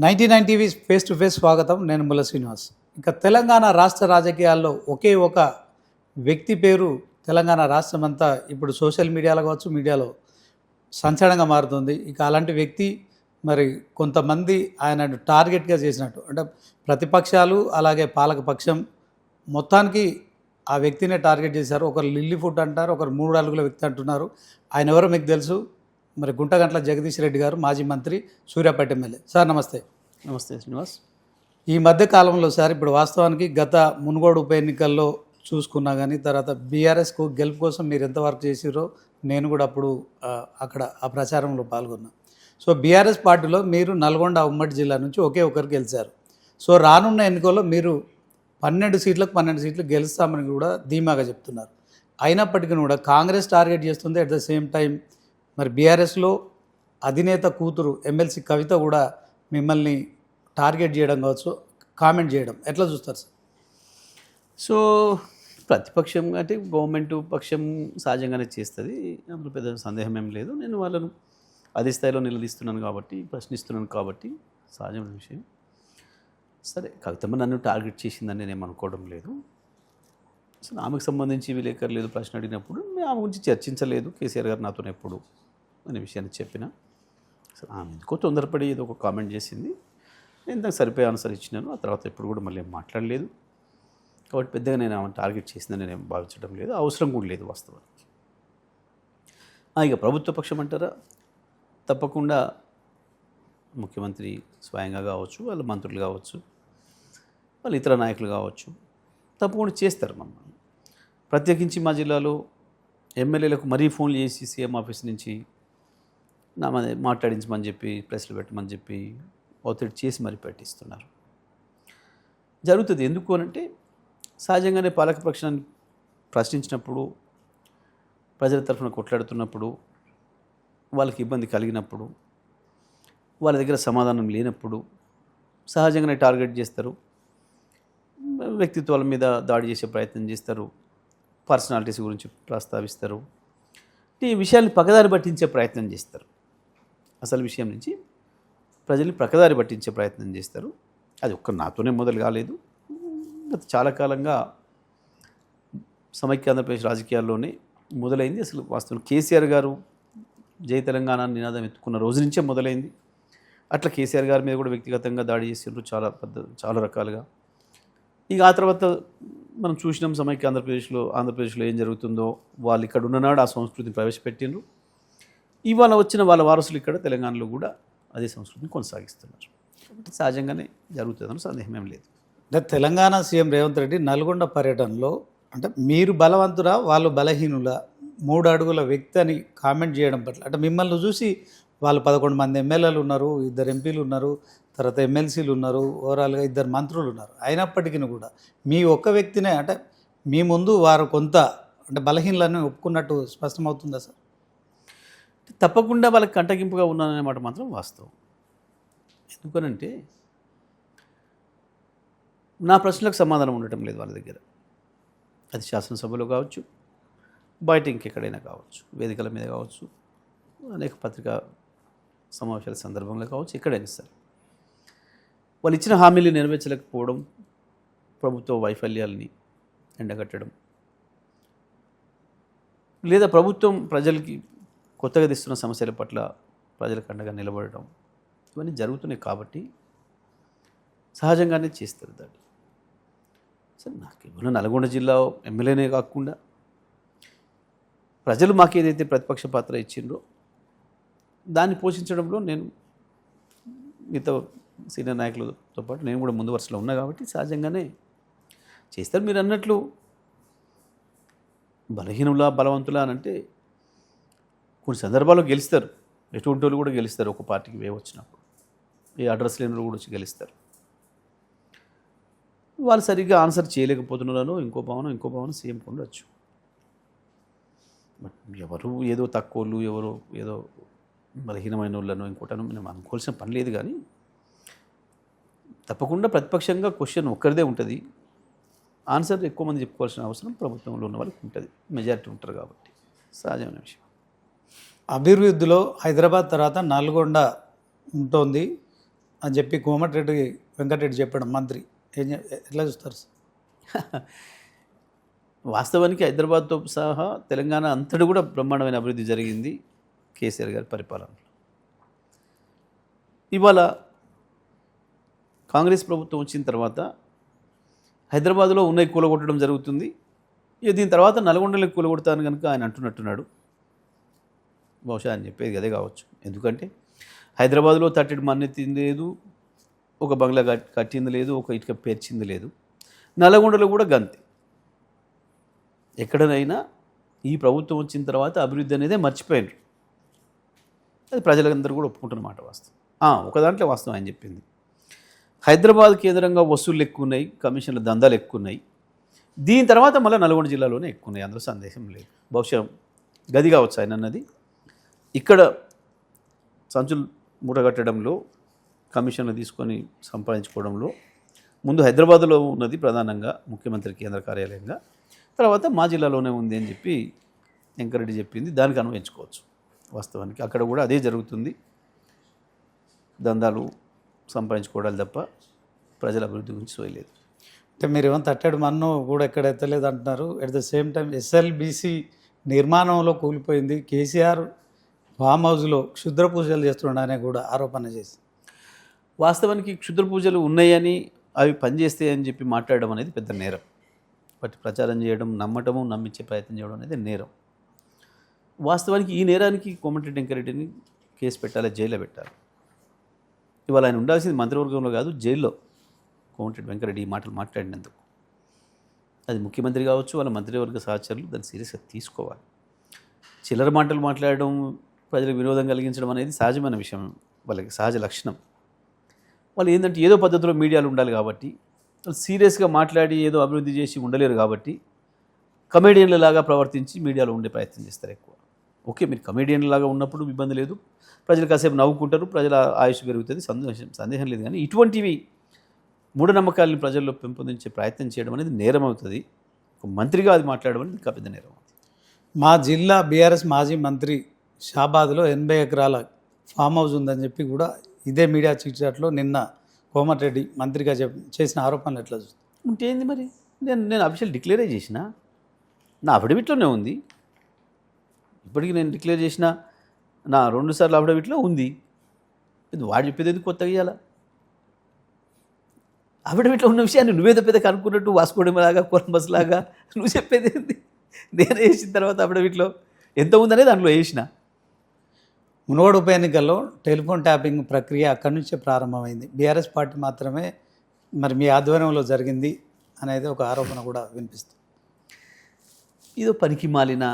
99 TV face to face స్వాగతం. నేను ముల్ల శ్రీనివాస్. ఇంకా తెలంగాణ రాష్ట్ర రాజకీయాల్లో ఒకే ఒక వ్యక్తి పేరు తెలంగాణ రాష్ట్రమంతా ఇప్పుడు సోషల్ మీడియాలో కావచ్చు, మీడియాలో సంచలనంగా మారుతుంది. ఇక అలాంటి వ్యక్తి మరి కొంతమంది ఆయనను టార్గెట్గా చేసినట్టు, అంటే ప్రతిపక్షాలు అలాగే పాలకపక్షం మొత్తానికి ఆ వ్యక్తినే టార్గెట్ చేశారు. ఒకరు లిల్లీ ఫుడ్ అంటారు, ఒకరు 3 అడుగుల వ్యక్తి అంటున్నారు. ఆయన ఎవరో మీకు తెలుసు. మరి గుంటగంట్ల జగదీష్ రెడ్డి గారు, మాజీ మంత్రి, సూర్యాపేట ఎమ్మెల్యే. సార్ నమస్తే. నమస్తే శ్రీనివాస్. ఈ మధ్య కాలంలో సార్ ఇప్పుడు వాస్తవానికి గత మునుగోడు ఉప ఎన్నికల్లో చూసుకున్నా కానీ, తర్వాత బీఆర్ఎస్కు గెలుపు కోసం మీరు ఎంత వర్క్ చేసిరో నేను కూడా అప్పుడు అక్కడ ఆ ప్రచారంలో పాల్గొన్నా. సో బీఆర్ఎస్ పార్టీలో మీరు నల్గొండ ఉమ్మడి జిల్లా నుంచి ఒకే ఒకరు గెలిచారు. సో రానున్న ఎన్నికల్లో మీరు 12 సీట్లు గెలుస్తామని కూడా ధీమాగా చెప్తున్నారు. అయినప్పటికీ కూడా కాంగ్రెస్ టార్గెట్ చేస్తుంది. అట్ ద సేమ్ టైం మరి బీఆర్ఎస్లో అధినేత కూతురు ఎమ్మెల్సీ కవిత కూడా మిమ్మల్ని టార్గెట్ చేయడం కావచ్చు, కామెంట్ చేయడం ఎట్లా చూస్తారు సార్? సో ప్రతిపక్షం అంటే గవర్నమెంట్ పక్షం సహజంగానే చేస్తుంది, అందులో పెద్ద సందేహం ఏం లేదు. నేను వాళ్ళను అదే స్థాయిలో నిలదీస్తున్నాను కాబట్టి, ప్రశ్నిస్తున్నాను కాబట్టి సహజమైన విషయం. సరే, కవితమ్మ నన్ను టార్గెట్ చేసిందని నేను ఏమనుకోవడం లేదు. అసలు ఆమెకు సంబంధించి విలేకరులు ఏదో ప్రశ్న అడిగినప్పుడు నేను ఆమె గురించి చర్చించలేదు. కేసీఆర్ గారు నాతో ఎప్పుడు అనే విషయాన్ని చెప్పిన. అసలు ఆమె ఎందుకో తొందరపడి ఏదో ఒక కామెంట్ చేసింది. నేను దానికి సరిపోయే ఆన్సర్ ఇచ్చినాను. ఆ తర్వాత ఎప్పుడు కూడా మళ్ళీ ఏం మాట్లాడలేదు. కాబట్టి పెద్దగా నేను ఆమెను టార్గెట్ చేసిందని నేను ఏం భావించడం లేదు, అవసరం కూడా లేదు వాస్తవానికి. ఇక ప్రభుత్వ పక్షం అంటారా, తప్పకుండా ముఖ్యమంత్రి స్వయంగా కావచ్చు, వాళ్ళ మంత్రులు కావచ్చు, వాళ్ళు ఇతర నాయకులు కావచ్చు, తప్పకుండా చేస్తారు మమ్మల్ని. ప్రత్యేకించి మా జిల్లాలో ఎమ్మెల్యేలకు మరీ ఫోన్లు చేసి సీఎం ఆఫీస్ నుంచి మాట్లాడించమని చెప్పి, ప్రెస్లు పెట్టమని చెప్పి ఒత్తిడి చేసి మరీ పెట్టిస్తున్నారు. జరుగుతుంది. ఎందుకు అనంటే సహజంగానే పాలకపక్షాన్ని ప్రశ్నించినప్పుడు, ప్రజల తరఫున కొట్లాడుతున్నప్పుడు, వాళ్ళకి ఇబ్బంది కలిగినప్పుడు, వాళ్ళ దగ్గర సమాధానం లేనప్పుడు సహజంగానే టార్గెట్ చేస్తారు. వ్యక్తిత్వాల మీద దాడి చేసే ప్రయత్నం చేస్తారు. పర్సనాలిటీస్ గురించి ప్రస్తావిస్తారు. ఈ విషయాన్ని పక్కదారి పట్టించే ప్రయత్నం చేస్తారు. అసలు విషయం నుంచి ప్రజల్ని పక్కదారి పట్టించే ప్రయత్నం చేస్తారు. అది ఒక్క నాతోనే మొదలు కాలేదు. గత చాలా కాలంగా సమైక్య ఆంధ్రప్రదేశ్ రాజకీయాల్లోనే మొదలైంది. అసలు వాస్తవం కేసీఆర్ గారు జై తెలంగాణ నినాదం ఎత్తుకున్న రోజు నుంచే మొదలైంది. అట్లా కేసీఆర్ గారి మీద కూడా వ్యక్తిగతంగా దాడి చేసిండ్రు చాలా రకాలుగా. ఇక ఆ తర్వాత మనం చూసినాం సమైక్య ఆంధ్రప్రదేశ్లో ఏం జరుగుతుందో. వాళ్ళు ఇక్కడ ఉన్ననాడు ఆ సంస్కృతిని ప్రవేశపెట్టిండ్రు. ఇవాళ వచ్చిన వాళ్ళ వారసులు ఇక్కడ తెలంగాణలో కూడా అదే సంస్కృతిని కొనసాగిస్తున్నారు. కాబట్టి సహజంగానే జరుగుతుందని సందేహం ఏం లేదు. అంటే తెలంగాణ సీఎం రేవంత్ రెడ్డి నల్గొండ పర్యటనలో అంటే మీరు బలవంతురా, వాళ్ళు బలహీనులా, 3 అడుగుల వ్యక్తి అని కామెంట్ చేయడం పట్ల, అంటే మిమ్మల్ని చూసి వాళ్ళు 11 మంది ఎమ్మెల్యేలు ఉన్నారు, 2 ఎంపీలు ఉన్నారు, తర్వాత ఎమ్మెల్సీలు ఉన్నారు, ఓవరాల్గా 2 మంత్రులు ఉన్నారు. అయినప్పటికీ కూడా మీ ఒక్క వ్యక్తినే, అంటే మీ ముందు వారు కొంత అంటే బలహీనలని ఒప్పుకున్నట్టు స్పష్టమవుతుందా సార్? తప్పకుండా వాళ్ళకి కంటగింపుగా ఉన్నాననే మాట మాత్రం వాస్తవం. ఎందుకనంటే నా ప్రశ్నలకు సమాధానం ఉండటం లేదు వాళ్ళ దగ్గర. అది శాసనసభలో కావచ్చు, బయట ఇంకెక్కడైనా కావచ్చు, వేదికల మీద కావచ్చు, అనేక పత్రికా సమావేశాల సందర్భంలో కావచ్చు, ఎక్కడైనా సరే వాళ్ళు ఇచ్చిన హామీలు నెరవేర్చలేకపోవడం, ప్రభుత్వ వైఫల్యాలని ఎండగట్టడం, లేదా ప్రభుత్వం ప్రజలకి కొత్తగా తెస్తున్న సమస్యల పట్ల ప్రజలకు అండగా నిలబడటం, ఇవన్నీ జరుగుతున్నాయి. కాబట్టి సహజంగానే చేస్తారు దాన్ని. సరే, నాకు ఇవాళ నల్గొండ జిల్లా ఎమ్మెల్యేనే కాకుండా ప్రజలు మాకు ఏదైతే ప్రతిపక్ష పాత్ర ఇచ్చిండ్రో దాన్ని పోషించడంలో నేను మిగతా సీనియర్ నాయకులతో పాటు నేను కూడా ముందు వరుసలో ఉన్నా కాబట్టి సహజంగానే చేస్తారు. మీరు అన్నట్లు బలహీనులా బలవంతులా అని అంటే కొన్ని సందర్భాల్లో గెలుస్తారు. ఎటువంటి వాళ్ళు కూడా గెలుస్తారు. ఒక పార్టీకి వేవ్ వచ్చినప్పుడు ఏ అడ్రస్ లేని కూడా వచ్చి గెలుస్తారు. వాళ్ళు సరిగ్గా ఆన్సర్ చేయలేకపోతున్నారో ఇంకో భావన సీఎం ఉండొచ్చు. బట్ ఎవరు ఏదో తక్కువలు, ఎవరో ఏదో బలహీనమైన వాళ్ళను ఇంకోటను మనం అనుకోవాల్సిన పని లేదు. కానీ తప్పకుండా ప్రతిపక్షంగా క్వశ్చన్ ఒక్కరిదే ఉంటుంది. ఆన్సర్ ఎక్కువ మంది చెప్పుకోవాల్సిన అవసరం ప్రభుత్వంలో ఉన్న వాళ్ళకి ఉంటుంది. మెజారిటీ ఉంటారు కాబట్టి సహజమైన విషయం. అభివృద్ధిలో హైదరాబాద్ తర్వాత నల్గొండ ఉంటుంది. అని చెప్పి కోమటిరెడ్డి వెంకటరెడ్డి చెప్పడం మంత్రి ఎట్లా చూస్తారు సార్? వాస్తవానికి హైదరాబాద్తో సహా తెలంగాణ అంతటి కూడా బ్రహ్మాండమైన అభివృద్ధి జరిగింది కేసీఆర్ గారి పరిపాలనలో. ఇవాళ కాంగ్రెస్ ప్రభుత్వం వచ్చిన తర్వాత హైదరాబాద్లో ఉన్నవి కూలగొట్టడం జరుగుతుంది. ఇక దీని తర్వాత నల్గొండలో కూలగొడతాను కనుక ఆయన అంటున్నట్టున్నాడు. బహుశా ఆయన చెప్పేది అదే కావచ్చు. ఎందుకంటే హైదరాబాద్లో తట్టెడు మన్నెత్తింది లేదు, ఒక బంగ్లా కట్టింది లేదు, ఒక ఇటుక పేర్చింది లేదు. నల్గొండలో కూడా గంతే. ఎక్కడనైనా ఈ ప్రభుత్వం వచ్చిన తర్వాత అభివృద్ధి అనేదే మర్చిపోయినారు. అది ప్రజలందరూ కూడా ఒప్పుకుంటున్నమాట వాస్తవం. ఒక దాంట్లో వాస్తవం ఆయన చెప్పింది. హైదరాబాద్ కేంద్రంగా వసూళ్ళు ఎక్కువ ఉన్నాయి, కమిషన్ల దందాలు ఎక్కువ ఉన్నాయి. దీని తర్వాత మళ్ళీ నల్గొండ జిల్లాలోనే ఎక్కువ ఉన్నాయి, అందులో సందేశం లేదు. బహుశా గది కావచ్చు ఆయన అన్నది. ఇక్కడ సంచులు మూటగట్టడంలో, కమిషన్లు తీసుకొని సంపాదించుకోవడంలో ముందు హైదరాబాద్లో ఉన్నది ప్రధానంగా ముఖ్యమంత్రి కేంద్ర కార్యాలయంగా, తర్వాత మా జిల్లాలోనే ఉంది అని చెప్పి వెంకరెడ్డి చెప్పింది. దానికి అన్వయించుకోవచ్చు. వాస్తవానికి అక్కడ కూడా అదే జరుగుతుంది. దందాలు సంపాదించుకోవడాలు తప్ప ప్రజల అభివృద్ధి గురించి సోయలేదు. అంటే మీరు ఏమో తట్టెడు మన్ను కూడా ఎక్కడ ఎత్తలేదు అంటున్నారు. At the same time SLBC నిర్మాణంలో కూలిపోయింది. కేసీఆర్ ఫామ్ హౌస్లో క్షుద్ర పూజలు చేస్తున్నాడనే కూడా ఆరోపణ చేసి, వాస్తవానికి క్షుద్ర పూజలు ఉన్నాయని అవి పనిచేస్తాయని చెప్పి మాట్లాడడం అనేది పెద్ద నేరం. వాటి ప్రచారం చేయడం, నమ్మటము, నమ్మించే ప్రయత్నం చేయడం అనేది నేరం. వాస్తవానికి ఈ నేరానికి కోమటిరెడ్డి వెంకరెడ్డిని కేసు పెట్టాలి, జైల్లో పెట్టాలి. ఇవాళ ఆయన ఉండాల్సింది మంత్రివర్గంలో కాదు, జైల్లో. కోమటిరెడ్డి వెంకరెడ్డి ఈ మాటలు మాట్లాడినందుకు అది ముఖ్యమంత్రి కావచ్చు, వాళ్ళ మంత్రివర్గ సహచరులు దాన్ని సీరియస్గా తీసుకోవాలి. చిల్లర మాటలు మాట్లాడడం, ప్రజలకు వినోదం కలిగించడం అనేది సహజమైన విషయం, వాళ్ళకి సహజ లక్షణం. వాళ్ళు ఏంటంటే ఏదో పద్ధతిలో మీడియాలు ఉండాలి కాబట్టి, వాళ్ళు సీరియస్గా మాట్లాడి ఏదో అభివృద్ధి చేసి ఉండలేరు కాబట్టి కమెడియన్లలాగా ప్రవర్తించి మీడియాలో ఉండే ప్రయత్నం చేస్తారు ఎక్కువ. ఓకే, మీరు కమెడియన్లాగా ఉన్నప్పుడు ఇబ్బంది లేదు, ప్రజలు కాసేపు నవ్వుకుంటారు, ప్రజల ఆయుష్ పెరుగుతుంది, సందేహం లేదు. కానీ ఇటువంటివి మూఢనమ్మకాలను ప్రజల్లో పెంపొందించే ప్రయత్నం చేయడం అనేది నేరం అవుతుంది. ఒక మంత్రిగా అది మాట్లాడడం అనేది ఇంకా పెద్ద నేరం అవుతుంది. మా జిల్లా బీఆర్ఎస్ మాజీ మంత్రి షాబాద్లో 80 ఎకరాల ఫామ్ హౌస్ ఉందని చెప్పి కూడా ఇదే మీడియా చిట్చాట్లో నిన్న కోమటిరెడ్డి మంత్రిగా చేసిన ఆరోపణలు ఎట్లా చూస్తారు? ఉంటే ఏంది మరి, నేను అఫీషియల్ డిక్లేరే చేసిన, నా అఫిడవిట్లోనే ఉంది. ఇప్పటికీ నేను డిక్లేర్ చేసిన నా 2 సార్లు అఫిడవిట్లో ఉంది. ఇది వాడు చెప్పేది ఎందుకు కొత్తగా ఇవ్వాలా? అఫిడవిట్లో ఉన్న విషయాన్ని నువ్వేదో పెద్ద కనుక్కున్నట్టు వాస్కోడిలాగా కొలంబస్ లాగా నువ్వు చెప్పేది ఏంది? నేను వేసిన తర్వాత అఫిడవిట్లో ఎంత ఉందనేది దాంట్లో వేసిన. మునుగోడు ఉప ఎన్నికల్లో టెలిఫోన్ ట్యాపింగ్ ప్రక్రియ అక్కడి నుంచే ప్రారంభమైంది. బీఆర్ఎస్ పార్టీ మాత్రమే మరి మీ ఆధ్వర్యంలో జరిగింది అనేది ఒక ఆరోపణ కూడా వినిపిస్తుంది. ఇదో పనికి మాలిన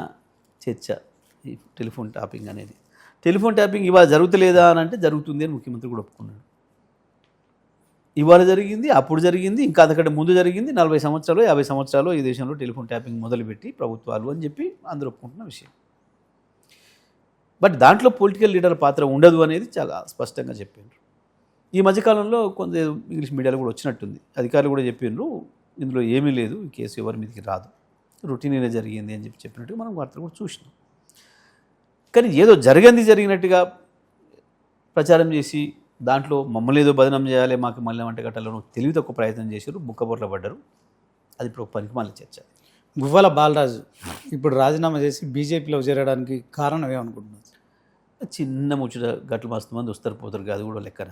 చర్చ ఈ టెలిఫోన్ ట్యాపింగ్ అనేది. టెలిఫోన్ ట్యాపింగ్ ఇవాళ జరుగుతలేదా అని అంటే జరుగుతుంది అని ముఖ్యమంత్రి కూడా ఒప్పుకున్నాడు. ఇవాళ జరిగింది, అప్పుడు జరిగింది, ఇంకా అంతకంటే ముందు జరిగింది. 40 సంవత్సరాలు 50 సంవత్సరాలు ఈ దేశంలో టెలిఫోన్ ట్యాపింగ్ మొదలుపెట్టి ప్రభుత్వాలు అని చెప్పి అందరూ ఒప్పుకుంటున్న విషయం. బట్ దాంట్లో పొలిటికల్ లీడర్ పాత్ర ఉండదు అనేది చాలా స్పష్టంగా చెప్పిండ్రు. ఈ మధ్యకాలంలో కొంత ఇంగ్లీష్ మీడియాలో కూడా వచ్చినట్టుంది, అధికారులు కూడా చెప్పిండ్రు ఇందులో ఏమీ లేదు, ఈ కేసు ఎవరి మీదకి రాదు, రొటీన్గా జరిగింది అని చెప్పినట్టుగా మనం వార్తలు కూడా చూసినాం. కానీ ఏదో జరిగినట్టుగా ప్రచారం చేసి దాంట్లో మమ్మల్ని ఏదో బదనం చేయాలి, మాకు మళ్ళీ వంట కట్టాలను తెలివి తక్కువ ప్రయత్నం చేశారు, బుక్కబొట్ల పడ్డారు. అది ఇప్పుడు పనికిమాలిన చర్చ. గువ్వల బాలరాజు ఇప్పుడు రాజీనామా చేసి బీజేపీలో చేరడానికి కారణం ఏమనుకుంటున్నారు? చిన్న ముచ్చట, గట్లు మస్తు మంది వస్తారు పోతారు, అది కూడా లెక్కన.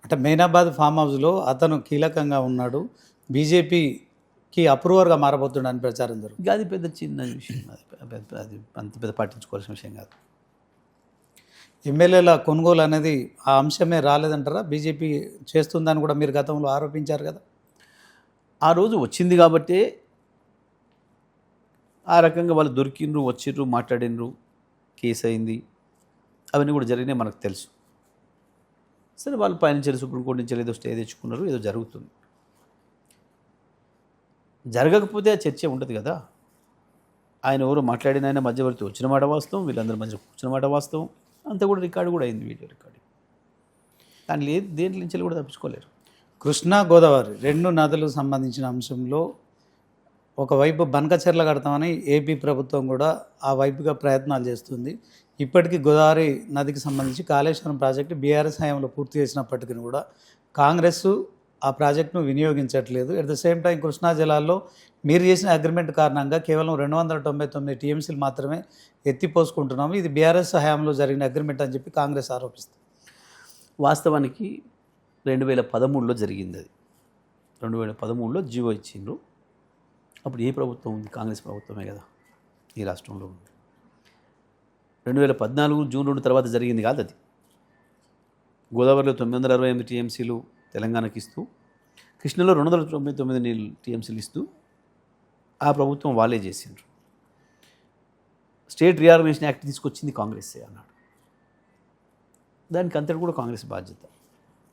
అంటే మెయినాబాద్ ఫామ్ హౌస్లో అతను కీలకంగా ఉన్నాడు, బీజేపీకి అప్రూవర్గా మారబోతున్నాడని ప్రచారం జరుగుతుంది. అది పెద్ద చిన్న విషయం, అది అంత పెద్ద పట్టించుకోవాల్సిన విషయం కాదు. ఎమ్మెల్యేల కొనుగోలు అనేది ఆ అంశమే రాలేదంటారా? బీజేపీ చేస్తుందని కూడా మీరు గతంలో ఆరోపించారు కదా. ఆ రోజు వచ్చింది కాబట్టే ఆ రకంగా వాళ్ళు దొరికిండ్రు, వచ్చిండ్రు, మాట్లాడినరు, కేసు అయింది, అవన్నీ కూడా జరిగినాయి మనకు తెలుసు. సరే, వాళ్ళు పైనుంచి సుప్రీంకోర్టు నుంచి ఏదో స్టే తెచ్చుకున్నారు, ఏదో జరుగుతుంది. జరగకపోతే ఆ చర్చ ఉంటుంది కదా. ఆయన ఎవరు మాట్లాడిన ఆయన మధ్యవర్తి వచ్చిన మాట వాస్తవం, వీళ్ళందరి మధ్య కూర్చున్న మాట వాస్తవం, అంతా కూడా రికార్డు కూడా అయింది, వీడియో రికార్డింగ్. కానీ లేదు, దేంట్లో నుంచి కూడా తప్పించుకోలేరు. కృష్ణా గోదావరి 2 నదులకు సంబంధించిన అంశంలో ఒకవైపు బనకచెర్ల కడతామని ఏపీ ప్రభుత్వం కూడా ఆ వైపుగా ప్రయత్నాలు చేస్తుంది. ఇప్పటికీ గోదావరి నదికి సంబంధించి కాళేశ్వరం ప్రాజెక్టు బీఆర్ఎస్ హయాంలో పూర్తి చేసినప్పటికీ కూడా కాంగ్రెస్ ఆ ప్రాజెక్టును వినియోగించట్లేదు. At the same time Krishna జలాల్లో మీరు చేసిన అగ్రిమెంట్ కారణంగా కేవలం 299 టీఎంసీలు మాత్రమే ఎత్తిపోసుకుంటున్నాము. ఇది బీఆర్ఎస్ హయాంలో జరిగిన అగ్రిమెంట్ అని చెప్పి కాంగ్రెస్ ఆరోపిస్తుంది. వాస్తవానికి 2013లో జరిగింది అది. 2013లో జీవో ఇచ్చిండ్రు. అప్పుడు ఏ ప్రభుత్వం ఉంది? కాంగ్రెస్ ప్రభుత్వమే కదా ఈ రాష్ట్రంలో ఉంది. 2014 జూన్ 2 తర్వాత జరిగింది కాదు అది. గోదావరిలో 968 టీఎంసీలు తెలంగాణకి ఇస్తూ, కృష్ణలో 299 టీఎంసీలు ఇస్తూ ఆ ప్రభుత్వం వాళ్ళే చేసిండ్రు. స్టేట్ రీఆర్గనైజేషన్ యాక్ట్ తీసుకొచ్చింది కాంగ్రెస్సే అన్నాడు. దానికి అంతటి కూడా కాంగ్రెస్ బాధ్యత.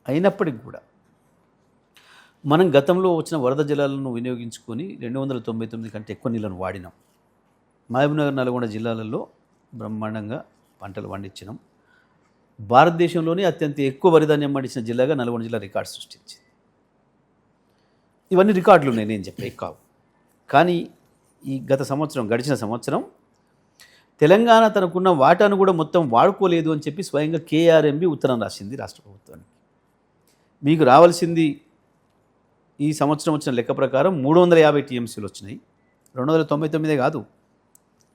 అయినప్పటికీ కూడా మనం గతంలో వచ్చిన వరద జలాలను వినియోగించుకొని 299 కంటే ఎక్కువ నీళ్ళను వాడినాం. మహబూబ్నగర్, నల్గొండ జిల్లాలలో బ్రహ్మాండంగా పంటలు పండించినాం. భారతదేశంలోనే అత్యంత ఎక్కువ వరిధాన్యం పండించిన జిల్లాగా నల్గొండ జిల్లా రికార్డు సృష్టించింది. ఇవన్నీ రికార్డులు ఉన్నాయి, నేను చెప్పే కావు. కానీ ఈ గడిచిన సంవత్సరం తెలంగాణ తనకున్న వాటాను కూడా మొత్తం వాడుకోలేదు అని చెప్పి స్వయంగా కేఆర్ఎంబి ఉత్తరం రాసింది రాష్ట్ర ప్రభుత్వానికి. మీకు రావాల్సింది ఈ సంవత్సరం వచ్చిన లెక్క ప్రకారం 350 టీఎంసీలు వచ్చినాయి. 299 కాదు,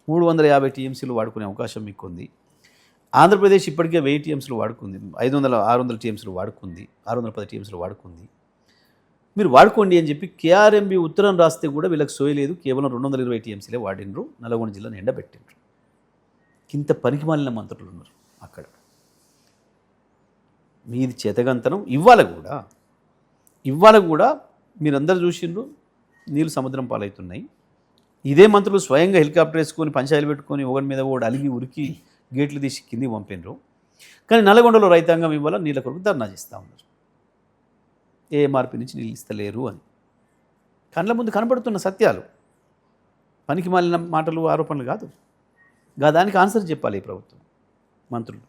350 టీఎంసీలు వాడుకునే అవకాశం మీకు ఉంది. ఆంధ్రప్రదేశ్ ఇప్పటికే 1000 టీఎంసీలు వాడుకుంది, 600 టీఎంసీలు వాడుకుంది, 610 టీఎంసీలు వాడుకుంది. మీరు వాడుకోండి అని చెప్పి కేఆర్ఎంబి ఉత్తరం రాస్తే కూడా వీళ్ళకి సోయలేదు. కేవలం 220 టీఎంసీలే వాడినరు. నల్గొండ జిల్లాను ఎండబెట్టిండ్రు. ఇంత పనికిమాలిన మంత్రులు ఉన్నారు అక్కడ. మీది చేతగంతనం. ఇవాళ కూడా మీరందరూ చూసిండ్రు, నీళ్ళు సముద్రం పాలవుతున్నాయి. ఇదే మంత్రులు స్వయంగా హెలికాప్టర్ వేసుకొని పంచాయలు పెట్టుకొని ఒకరి మీద ఒకటి అలిగి ఉరికి గేట్లు తీసి కిందికి పంపినరు. కానీ నల్గొండలో రైతాంగం ఇవాళ నీళ్ళ కొరకు ధర్నా చేస్తూ ఉన్నారు. ఏఎంఆర్పి నుంచి నీళ్ళు ఇస్తలేరు అని. కళ్ళ ముందు కనబడుతున్న సత్యాలు, పనికి మాలిన మాటలు, ఆరోపణలు కాదు. దానికి ఆన్సర్ చెప్పాలి ఈ ప్రభుత్వం, మంత్రులు.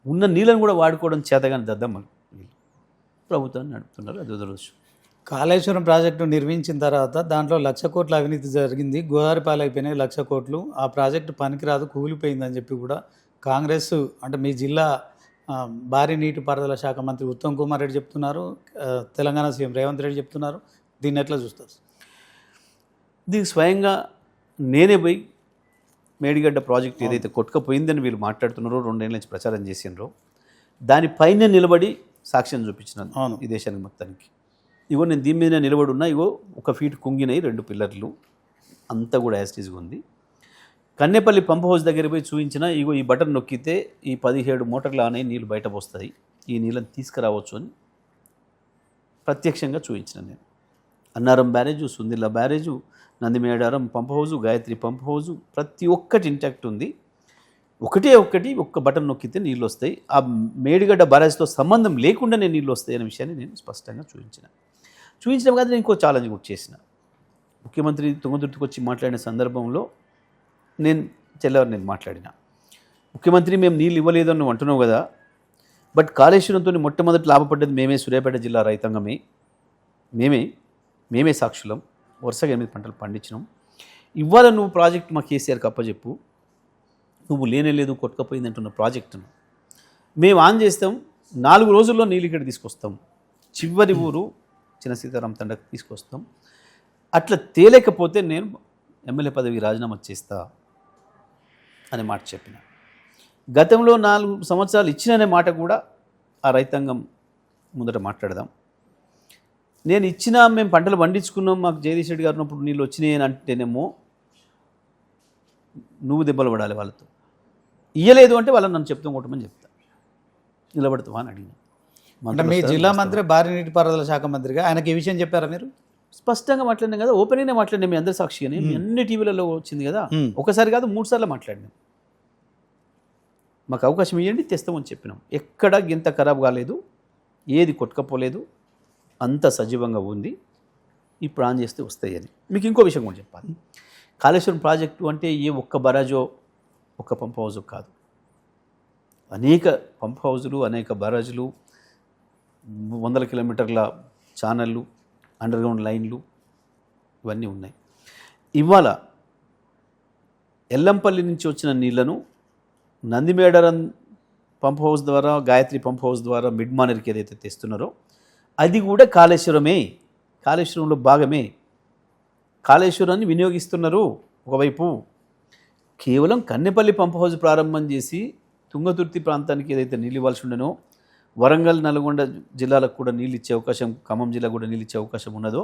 ఉన్న నీళ్ళను కూడా వాడుకోవడం చేతగాని దద్దమ్మలు వీళ్ళు ప్రభుత్వాన్ని నడుపుతున్నారు. అది దురదృష్టం. కాళేశ్వరం ప్రాజెక్టు నిర్మించిన తర్వాత దాంట్లో 1,00,000 కోట్ల అవినీతి జరిగింది. గోదావరి పాలైపోయినాయి 1,00,000 కోట్లు. ఆ ప్రాజెక్టు పనికిరాదు, కూలిపోయిందని చెప్పి కూడా కాంగ్రెస్, అంటే మీ జిల్లా భారీ నీటిపారుదల శాఖ మంత్రి ఉత్తమ్ కుమార్ రెడ్డి చెప్తున్నారు, తెలంగాణ సీఎం రేవంత్ రెడ్డి చెప్తున్నారు. దీన్ని ఎట్లా చూస్తారు? దీనికి స్వయంగా నేనే పోయి మేడిగడ్డ ప్రాజెక్ట్ ఏదైతే కొట్టుకపోయిందని వీళ్ళు మాట్లాడుతున్నారో, 2 ఏళ్ళ నుంచి ప్రచారం చేసినారో, దానిపైన నిలబడి సాక్ష్యం చూపించినాను అవును ఈ దేశానికి మొత్తానికి. ఇగో నేను దీని మీద నిలబడి ఉన్నా, ఇగో 1 ఫీట్ కుంగినాయి 2 పిల్లర్లు, అంతా కూడా యాస్టీజ్గా ఉంది. కన్నెపల్లి పంప్ హౌస్ దగ్గర పోయి చూపించిన, ఇగో ఈ బటన్ నొక్కితే ఈ 17 మోటార్లు ఆనే నీళ్ళు బయట పోస్తాయి, ఈ నీళ్ళని తీసుకురావచ్చు అని ప్రత్యక్షంగా చూపించిన నేను. Annaram barrage, Sundilla barrage, Nandimedaram pump house, Gayatri pump house, ప్రతి ఒక్కటి ఇంటాక్ట్ ఉంది. ఒక్క బటన్ నొక్కితే నీళ్ళు వస్తాయి. ఆ మేడిగడ్డ బ్యారేజ్తో సంబంధం లేకుండానే నీళ్ళు వస్తాయి అనే విషయాన్ని నేను స్పష్టంగా చూపించడం కాదు, నేను ఇంకో ఛాలెంజ్ కూడా చేసిన. ముఖ్యమంత్రి తుంగతుర్తికి వచ్చి మాట్లాడిన సందర్భంలో నేను మాట్లాడిన, ముఖ్యమంత్రి మేము నీళ్ళు ఇవ్వలేదు అని నువ్వు అంటున్నావు కదా, బట్ కాళేశ్వరంతో మొట్టమొదటి లాభపడ్డది మేమే, సూర్యాపేట జిల్లా రైతాంగమే, మేమే సాక్షులం. వరుసగా 8 పంటలు పండించినాం. ఇవాళ నువ్వు ప్రాజెక్ట్ మా కేసీఆర్కి అప్పచెప్పు, నువ్వు లేనేలేదు కొట్టుకపోయింది అంటున్న ప్రాజెక్టును మేము ఆన్ చేస్తాం, 4 రోజుల్లో నీళ్ళు ఇక్కడ తీసుకొస్తాం, చివరి ఊరు చిన్న సీతారాం తండకు తీసుకొస్తాం. అట్లా తేలేకపోతే నేను ఎమ్మెల్యే పదవికి రాజీనామా చేస్తా అనే మాట చెప్పిన. గతంలో 4 సంవత్సరాలు ఇచ్చిననే మాట కూడా ఆ రైతాంగం ముందట మాట్లాడదాం. నేను ఇచ్చినా, మేము పంటలు పండించుకున్నాం, మాకు జగదీష్ రెడ్డి గారు ఉన్నప్పుడు నీళ్ళు వచ్చినాయి అని అంటేనేమో నువ్వు దెబ్బలు పడాలి వాళ్ళతో. ఇయ్యలేదు అంటే వాళ్ళని నన్ను చెప్తాం కొట్టమని చెప్తా, నిలబడతావా అని అడిగిన. అంటే మీ జిల్లా మంత్రి భారీ నీటిపారుదల శాఖ మంత్రిగా ఆయనకి ఈ విషయం చెప్పారా మీరు? స్పష్టంగా మాట్లాడినాం కదా, ఓపెన్గానే మాట్లాడినా, మీ అందరి సాక్షిగానే, అన్ని టీవీలలో వచ్చింది కదా. ఒకసారి కాదు 3 సార్లు మాట్లాడినాం. మాకు అవకాశం ఇవ్వండి, తెస్తామని చెప్పినాం. ఎక్కడ గింత ఖరాబ్ కాలేదు, ఏది కొట్టుకపోలేదు, అంత సజీవంగా ఉంది. ఇప్పుడు ఆన్ చేస్తే వస్తాయి అని. మీకు ఇంకో విషయం కూడా చెప్పాలి. కాళేశ్వరం ప్రాజెక్టు అంటే ఏ ఒక్క బరాజో, ఒక్క పంప్ హౌజు కాదు. అనేక పంప్ హౌజులు, అనేక బరాజులు, 100 కిలోమీటర్ల ఛానళ్ళు, అండర్గ్రౌండ్ లైన్లు, ఇవన్నీ ఉన్నాయి. ఇవాళ ఎల్లంపల్లి నుంచి వచ్చిన నీళ్లను నందిమేడరం పంప్ హౌస్ ద్వారా, గాయత్రి పంప్ హౌస్ ద్వారా మిడ్ మానేర్కి ఏదైతే తెస్తున్నారో అది కూడా కాళేశ్వరమే, కాళేశ్వరంలో భాగమే. కాళేశ్వరాన్ని వినియోగిస్తున్నారు. ఒకవైపు కేవలం కన్నెపల్లి పంప్ హౌస్ ప్రారంభం చేసి తుంగతుర్తి ప్రాంతానికి ఏదైతే నీళ్ళు ఇవ్వాల్సి ఉండనో, వరంగల్, నల్గొండ జిల్లాలకు కూడా నీళ్ళు ఇచ్చే అవకాశం, ఖమ్మం జిల్లా కూడా నీళ్ళు ఇచ్చే అవకాశం ఉన్నదో